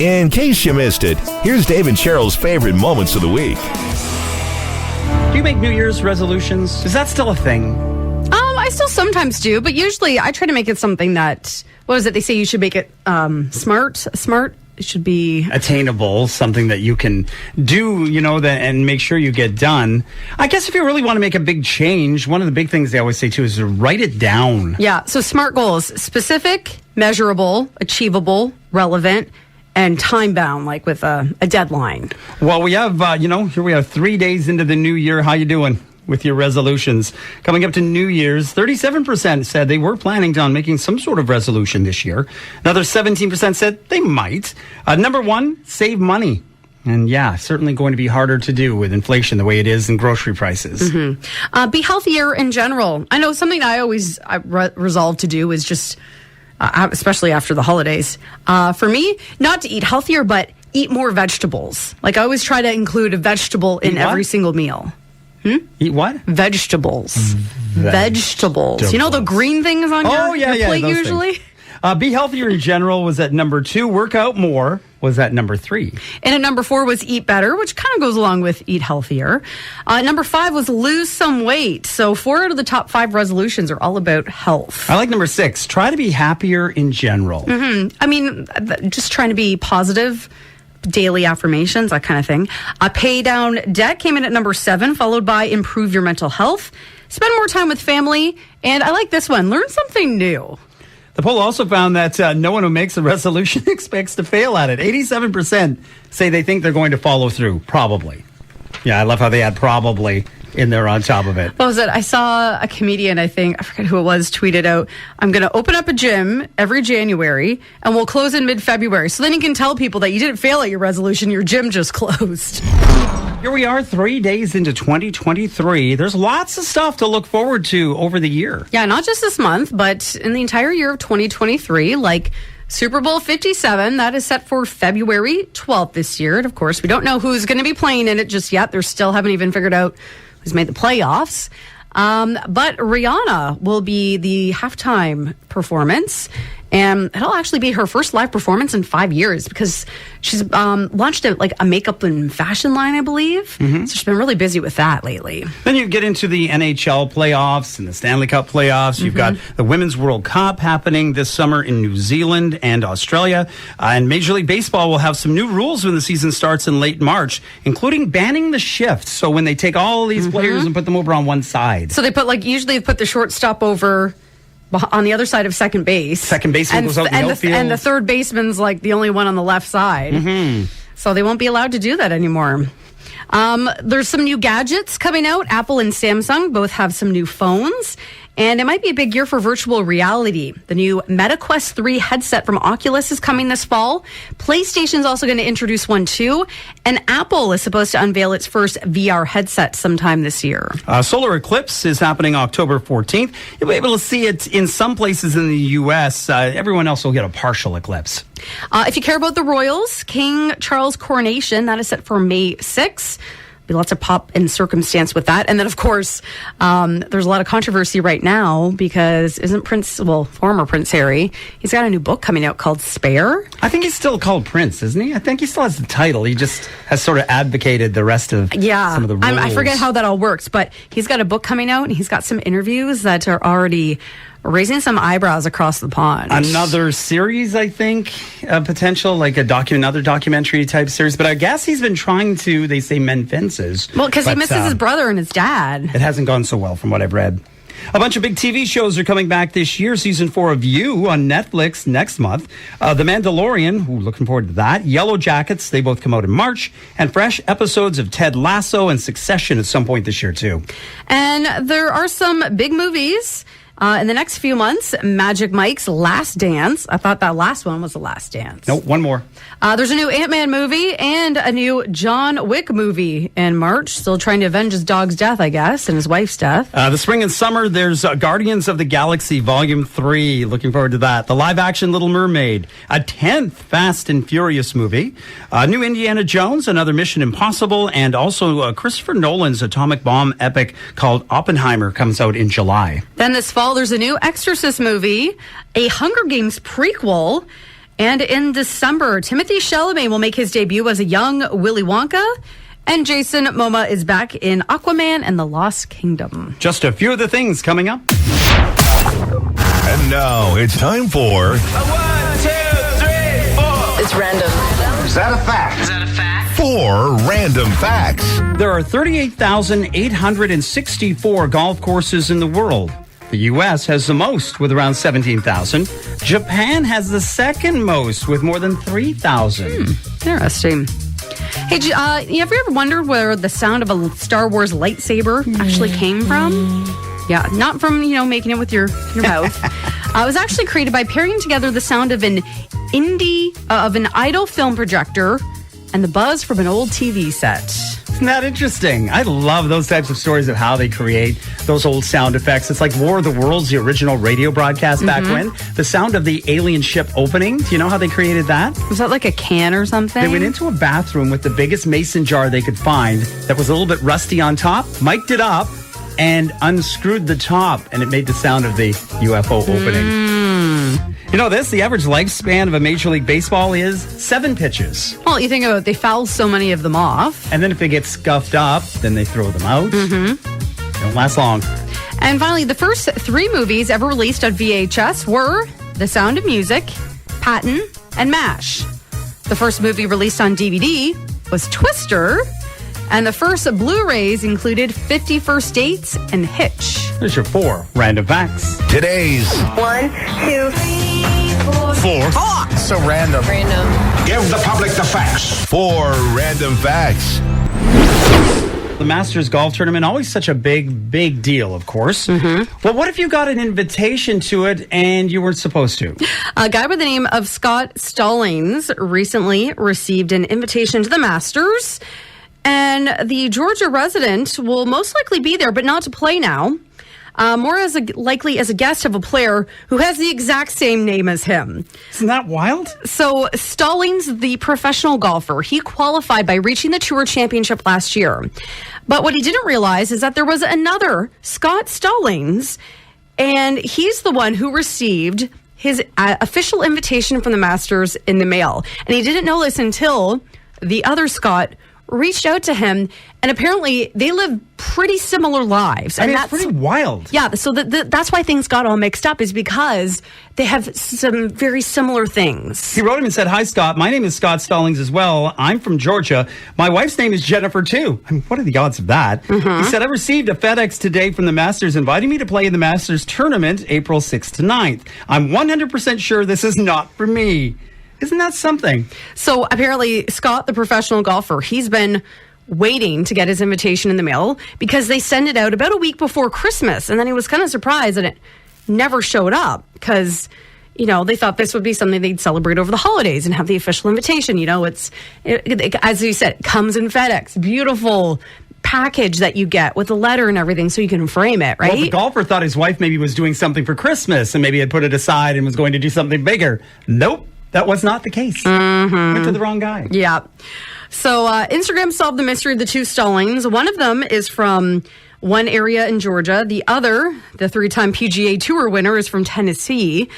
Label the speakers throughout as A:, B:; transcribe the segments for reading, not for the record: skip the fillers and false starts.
A: In case you missed it, here's Dave and Cheryl's favorite moments of the week.
B: Do you make New Year's resolutions? Is that still a thing?
C: I still sometimes do, but usually I try to make it something that, what is it? They say you should make it smart. It should be
B: attainable, something that you can do, and make sure you get done. I guess if you really want to make a big change, one of the big things they always say too is to write it down.
C: Yeah, so SMART goals: specific, measurable, achievable, relevant, and time-bound, like with a deadline.
B: Well, we have, here we are 3 days into the new year. How you doing with your resolutions? Coming up to New Year's, 37% said they were planning on making some sort of resolution this year. Another 17% said they might. Number one, save money. And yeah, certainly going to be harder to do with inflation the way it is in grocery prices.
C: Mm-hmm. Be healthier in general. I know something I always resolve to do is just, especially after the holidays, for me, not to eat healthier, but eat more vegetables. Like I always try to include a vegetable in every single meal.
B: Eat what?
C: Vegetables. Vegetables. You know the green things on your plate usually?
B: Be healthier in general was at number 2. Work out more was at number 3.
C: And at number 4 was eat better, which kind of goes along with eat healthier. Number 5 was lose some weight. So 4 out of the top 5 resolutions are all about health.
B: I like number 6. Try to be happier in general.
C: Mm-hmm. I mean, just trying to be positive. Daily affirmations, that kind of thing. Pay down debt came in at number 7, followed by improve your mental health, spend more time with family, and I like this one, learn something new.
B: The poll also found that no one who makes a resolution expects to fail at it. 87% say they think they're going to follow through, probably. Yeah, I love how they add probably in there on top of it.
C: What was it? I saw a comedian, I forget who it was, tweeted out, I'm going to open up a gym every January and we'll close in mid-February. So then you can tell people that you didn't fail at your resolution, your gym just closed.
B: Here we are 3 days into 2023. There's lots of stuff to look forward to over the year.
C: Yeah, not just this month, but in the entire year of 2023, like Super Bowl 57, that is set for February 12th this year. And of course, we don't know who's going to be playing in it just yet. They still haven't even figured out who's made the playoffs. But Rihanna will be the halftime performance. And it'll actually be her first live performance in 5 years because she's launched a makeup and fashion line, I believe. Mm-hmm. So she's been really busy with that lately.
B: Then you get into the NHL playoffs and the Stanley Cup playoffs. Mm-hmm. You've got the Women's World Cup happening this summer in New Zealand and Australia. And Major League Baseball will have some new rules when the season starts in late March, including banning the shift. So when they take all these players and put them over on one side.
C: So they usually they put the shortstop over on the other side of second base.
B: Second baseman goes out in the outfield.
C: And the third baseman's like the only one on the left side. Mm-hmm. So they won't be allowed to do that anymore. There's some new gadgets coming out. Apple and Samsung both have some new phones. And it might be a big year for virtual reality. The new MetaQuest 3 headset from Oculus is coming this fall. PlayStation's also going to introduce one too. And Apple is supposed to unveil its first VR headset sometime this year.
B: Solar eclipse is happening October 14th. You'll be able to see it in some places in the U.S. Everyone else will get a partial eclipse.
C: If you care about the royals, King Charles' coronation, that is set for May 6th. Be lots of pop and circumstance with that. And then, of course, there's a lot of controversy right now because former Prince Harry, he's got a new book coming out called Spare.
B: I think he's still called Prince, isn't he? I think he still has the title. He just has sort of advocated the rest of some of the rules.
C: I forget how that all works, but he's got a book coming out and he's got some interviews that are already raising some eyebrows across the pond.
B: Another series, I think, potential, like another documentary type series. But I guess he's been trying to, they say, mend fences.
C: Well, because he misses his brother and his dad.
B: It hasn't gone so well from what I've read. A bunch of big TV shows are coming back this year. Season 4 of You on Netflix next month. The Mandalorian, looking forward to that. Yellow Jackets, they both come out in March. And fresh episodes of Ted Lasso and Succession at some point this year, too.
C: And there are some big movies in the next few months. Magic Mike's Last Dance. I thought that last one was The Last Dance.
B: Nope, one more.
C: There's a new Ant-Man movie and a new John Wick movie in March. Still trying to avenge his dog's death, I guess, and his wife's death.
B: The spring and summer, there's Guardians of the Galaxy Volume 3. Looking forward to that. The live-action Little Mermaid. A 10th Fast and Furious movie. New Indiana Jones, another Mission Impossible, and also Christopher Nolan's atomic bomb epic called Oppenheimer comes out in July.
C: Then this fall, there's a new Exorcist movie, a Hunger Games prequel, And in December, Timothy Chalamet will make his debut as a young Willy Wonka. And Jason Momoa is back in Aquaman and the Lost Kingdom.
B: Just a few of the things coming up.
A: And now it's time for
D: 1, 2, 3, 4.
E: It's random.
D: Is that a fact?
A: 4 random facts.
B: There are 38,864 golf courses in the world. The U.S. has the most with around 17,000. Japan has the second most with more than 3,000.
C: Interesting. Hey, have you ever wondered where the sound of a Star Wars lightsaber actually came from? Yeah, not from, making it with your mouth. It was actually created by pairing together the sound of an idle film projector and the buzz from an old TV set.
B: Isn't that interesting? I love those types of stories of how they create those old sound effects. It's like War of the Worlds, the original radio broadcast back when. The sound of the alien ship opening. Do you know how they created that?
C: Was that like a can or something?
B: They went into a bathroom with the biggest mason jar they could find that was a little bit rusty on top, mic'd it up, and unscrewed the top, and it made the sound of the UFO opening. You know this? The average lifespan of a Major League Baseball is 7 pitches.
C: Well, you think about it, they foul so many of them off.
B: And then if they get scuffed up, then they throw them out. Don't last long.
C: And finally, the first 3 movies ever released on VHS were The Sound of Music, Patton, and MASH. The first movie released on DVD was Twister. And the first Blu-rays included 50 First Dates and Hitch.
B: There's your 4 random facts.
A: Today's
E: 1, 2, 3, 4.
A: 4.
D: So random.
E: Random.
D: Give the public the facts.
A: 4 random facts.
B: The Masters Golf Tournament, always such a big deal, of course. Well, what if you got an invitation to it and you weren't supposed to?
C: A guy by the name of Scott Stallings recently received an invitation to the Masters. And the Georgia resident will most likely be there, but not to play now. More likely as a guest of a player who has the exact same name as him.
B: Isn't that wild?
C: So Stallings, the professional golfer, he qualified by reaching the Tour Championship last year. But what he didn't realize is that there was another Scott Stallings, and he's the one who received his official invitation from the Masters in the mail. And he didn't know this until the other Scott reached out to him, and apparently they live pretty similar lives. And
B: that's pretty wild.
C: Yeah, so that's why things got all mixed up, is because they have some very similar things.
B: He wrote him and said, "Hi, Scott. My name is Scott Stallings as well. I'm from Georgia. My wife's name is Jennifer, too." I mean, what are the odds of that? He said, "I received a FedEx today from the Masters inviting me to play in the Masters tournament April 6th to 9th. I'm 100% sure this is not for me." Isn't that something?
C: So apparently Scott, the professional golfer, he's been waiting to get his invitation in the mail because they send it out about a week before Christmas. And then he was kind of surprised that it never showed up because, they thought this would be something they'd celebrate over the holidays and have the official invitation. It, as you said, it comes in FedEx. Beautiful package that you get with a letter and everything so you can frame it, right?
B: Well, the golfer thought his wife maybe was doing something for Christmas and maybe had put it aside and was going to do something bigger. Nope. That was not the case. Went to the wrong guy.
C: Yeah. So Instagram solved the mystery of the 2 Stallings. One of them is from one area in Georgia. The other, the 3-time PGA Tour winner, is from Tennessee.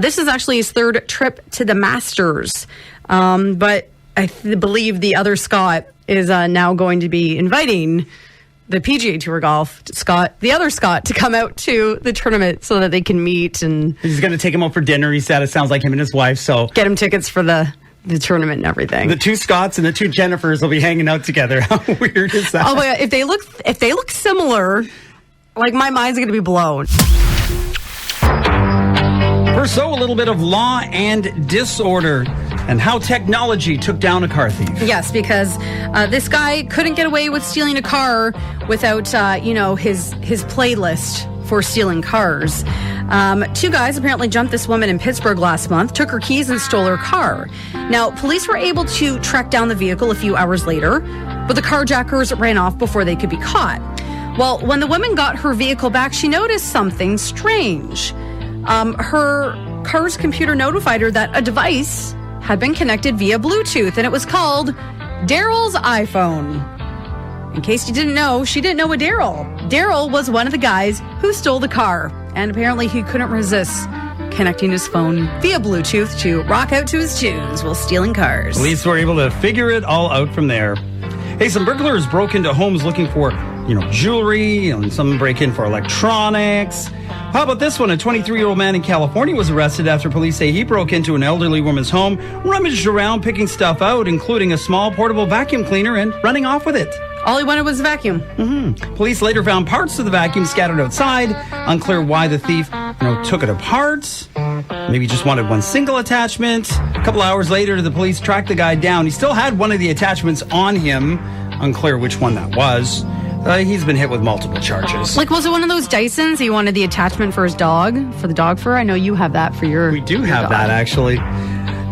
C: This is actually his 3rd trip to the Masters. But I believe the other Scott is now going to be inviting the PGA Tour golf Scott, the other Scott, to come out to the tournament so that they can meet. And
B: he's going to take him out for dinner. He said it sounds like him and his wife. So
C: get him tickets for the tournament and everything.
B: The 2 Scotts and the 2 Jennifers will be hanging out together. How weird is that?
C: Oh my God! If they look similar, like my mind's going to be blown.
B: First, a little bit of law and disorder and how technology took down a car thief.
C: Yes, because this guy couldn't get away with stealing a car without, his playlist for stealing cars. 2 guys apparently jumped this woman in Pittsburgh last month, took her keys and stole her car. Now, police were able to track down the vehicle a few hours later, but the carjackers ran off before they could be caught. Well, when the woman got her vehicle back, she noticed something strange. Her car's computer notified her that a device had been connected via Bluetooth, and it was called Daryl's iPhone. In case you didn't know, she didn't know a Daryl. Daryl was one of the guys who stole the car, and apparently he couldn't resist connecting his phone via Bluetooth to rock out to his tunes while stealing cars.
B: Police were able to figure it all out from there. Hey, some burglars broke into homes looking for, jewelry, and some break in for electronics. How about this one? A 23-year-old man in California was arrested after police say he broke into an elderly woman's home, rummaged around picking stuff out, including a small portable vacuum cleaner, and running off with it.
C: All he wanted was a vacuum.
B: Police later found parts of the vacuum scattered outside. Unclear why the thief, took it apart. Maybe just wanted one single attachment. A couple hours later, the police tracked the guy down. He still had one of the attachments on him. Unclear which one that was. He's been hit with multiple charges.
C: Like, was it one of those Dysons? He wanted the attachment for his dog, for the dog fur? I know you have that for your
B: We do
C: your
B: have
C: dog.
B: that, actually.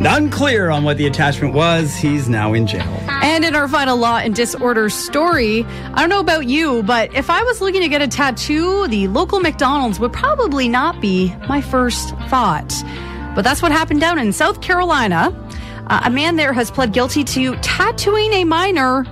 B: Unclear on what the attachment was. He's now in jail.
C: And in our final law and disorder story, I don't know about you, but if I was looking to get a tattoo, the local McDonald's would probably not be my first thought. But that's what happened down in South Carolina. A man there has pled guilty to tattooing a minor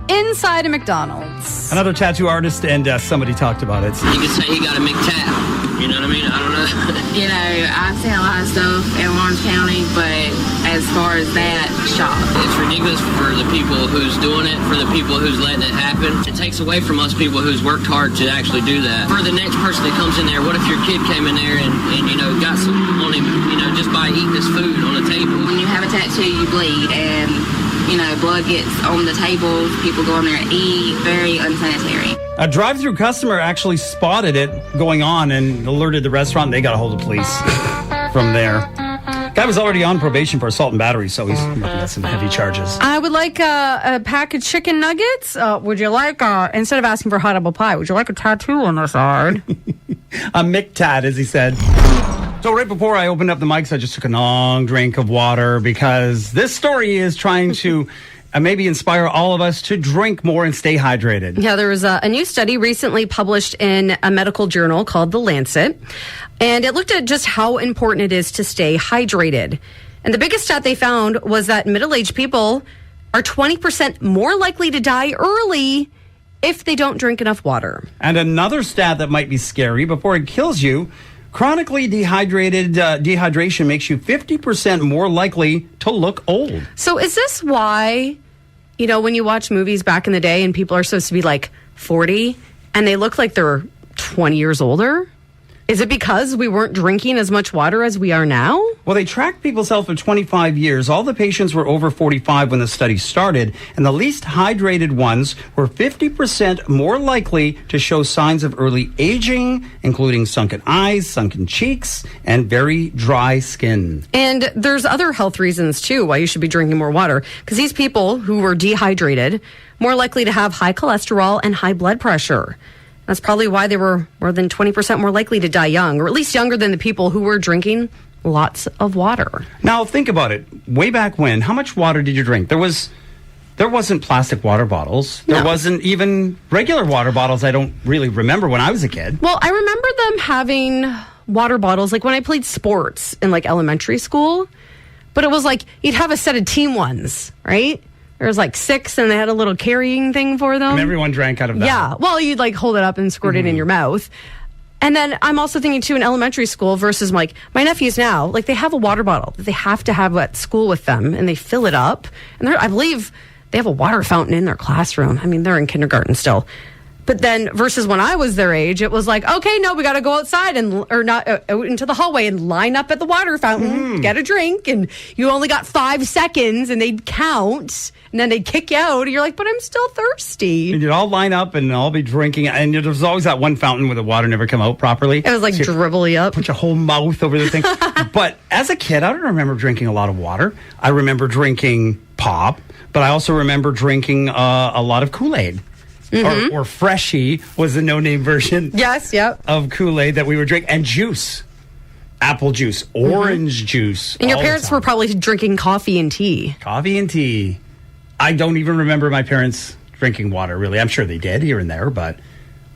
C: inside a McDonald's.
B: Another tattoo artist, and somebody talked about it.
F: You could say he got a McTap. You know what I mean? I don't know.
G: I've seen a lot of stuff in Orange County, but as far as that, shocked.
F: It's ridiculous for the people who's doing it, for the people who's letting it happen. It takes away from us people who's worked hard to actually do that. For the next person that comes in there, what if your kid came in there and got something on him, just by eating his food on the table?
G: When you have a tattoo, you bleed, and blood gets on the tables. People go in there and eat. Very unsanitary.
B: A drive-thru customer actually spotted it going on and alerted the restaurant. They got a hold of police from there. Guy was already on probation for assault and battery, so he's looking at some heavy charges.
C: I would like a pack of chicken nuggets. Would you like, instead of asking for hot apple pie, would you like a tattoo on the side?
B: A McTat, as he said. So right before I opened up the mics, I just took a long drink of water because this story is trying to maybe inspire all of us to drink more and stay hydrated.
C: Yeah, there was a new study recently published in a medical journal called The Lancet, and it looked at just how important it is to stay hydrated. And the biggest stat they found was that middle-aged people are 20% more likely to die early if they don't drink enough water.
B: And another stat that might be scary before it kills you, chronically dehydrated dehydration makes you 50% more likely to look old.
C: So is this why, when you watch movies back in the day and people are supposed to be like 40 and they look like they're 20 years older? Is it because we weren't drinking as much water as we are now?
B: Well, they tracked people's health for 25 years. All the patients were over 45 when the study started, and the least hydrated ones were 50% more likely to show signs of early aging, including sunken eyes, sunken cheeks, and very dry skin.
C: And there's other health reasons, too, why you should be drinking more water. Because these people who were dehydrated, more likely to have high cholesterol and high blood pressure. That's probably why they were more than 20% more likely to die young, or at least younger than the people who were drinking lots of water.
B: Now, think about it. Way back when, how much water did you drink? There wasn't plastic water bottles. There wasn't even regular water bottles. I don't really remember when I was a kid.
C: Well, I remember them having water bottles, like when I played sports in like elementary school. But it was like, you'd have a set of team ones, right? There was like 6 and they had a little carrying thing for them.
B: And everyone drank out of that.
C: Yeah. Well, you'd like hold it up and squirt it in your mouth. And then I'm also thinking too in elementary school versus like my nephews now, like they have a water bottle that they have to have at school with them and they fill it up. And I believe they have a water fountain in their classroom. I mean, they're in kindergarten still. But then versus when I was their age, it was like, okay, no, we got to go outside out into the hallway and line up at the water fountain, get a drink. And you only got 5 seconds and they'd count and then they'd kick you out. And you're like, but I'm still thirsty.
B: And you'd all line up and all be drinking. And there's always that one fountain where the water never come out properly.
C: It was like dribble you up.
B: Put your whole mouth over the thing. But as a kid, I don't remember drinking a lot of water. I remember drinking pop, but I also remember drinking a lot of Kool-Aid. Or Freshie was the no-name version of Kool-Aid that we were drinking. And juice. Apple juice. Orange juice.
C: And your parents were probably drinking coffee and tea.
B: Coffee and tea. I don't even remember my parents drinking water, really. I'm sure they did here and there, but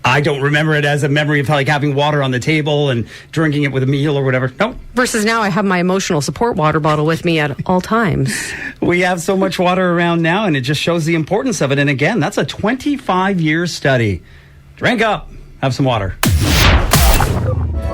B: I don't remember it as a memory of like having water on the table and drinking it with a meal or whatever. No.
C: Versus now I have my emotional support water bottle with me at all times.
B: We have so much water around now, and it just shows the importance of it. And again, that's a 25-year study. Drink up. Have some water.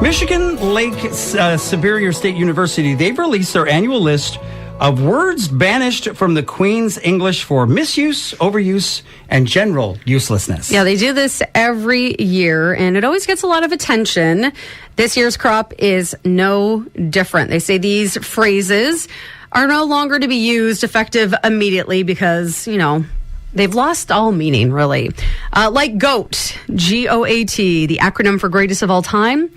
B: Michigan Lake Superior State University, they've released their annual list of words banished from the Queen's English for misuse, overuse, and general uselessness.
C: Yeah, they do this every year, and it always gets a lot of attention. This year's crop is no different. They say these phrases are no longer to be used effective immediately because, they've lost all meaning, really. Like GOAT, G-O-A-T, the acronym for greatest of all time.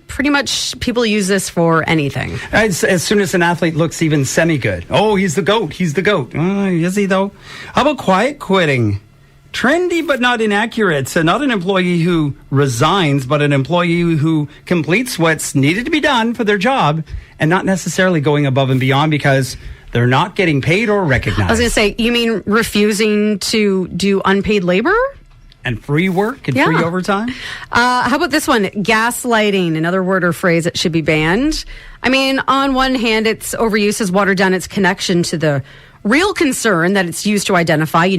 C: Pretty much people use this for anything.
B: As soon as an athlete looks even semi-good. Oh, he's the GOAT. He's the GOAT. Is he, though? How about quiet quitting? Trendy but not inaccurate. So not an employee who resigns, but an employee who completes what's needed to be done for their job and not necessarily going above and beyond because they're not getting paid or recognized.
C: I was going to say, you mean refusing to do unpaid labor?
B: And free work and free overtime?
C: How about this one? Gaslighting, another word or phrase that should be banned. I mean, on one hand, its overuse has watered down its connection to the real concern that it's used to identify,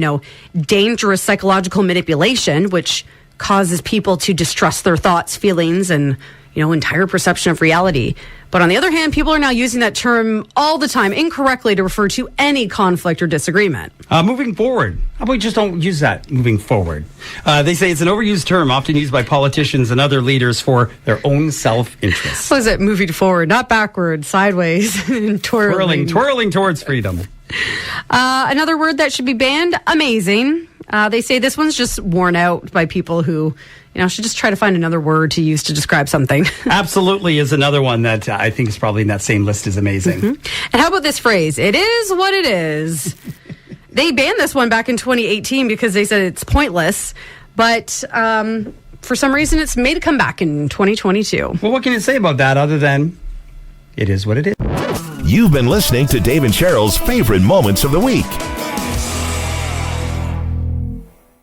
C: dangerous psychological manipulation, which causes people to distrust their thoughts, feelings, and, entire perception of reality. But on the other hand, people are now using that term all the time incorrectly to refer to any conflict or disagreement.
B: Moving forward. How about we just don't use that, moving forward? They say it's an overused term often used by politicians and other leaders for their own self-interest.
C: What is it? Moving forward, not backward, sideways, and twirling.
B: Twirling towards freedom.
C: Another word that should be banned, amazing. They say this one's just worn out by people who, should just try to find another word to use to describe something.
B: Absolutely is another one that I think is probably in that same list as amazing.
C: Mm-hmm. And how about this phrase? It is what it is. They banned this one back in 2018 because they said it's pointless. But for some reason, it's made a comeback in 2022.
B: Well, what can you say about that other than it is what it is?
A: You've been listening to Dave and Cheryl's Favorite Moments of the Week.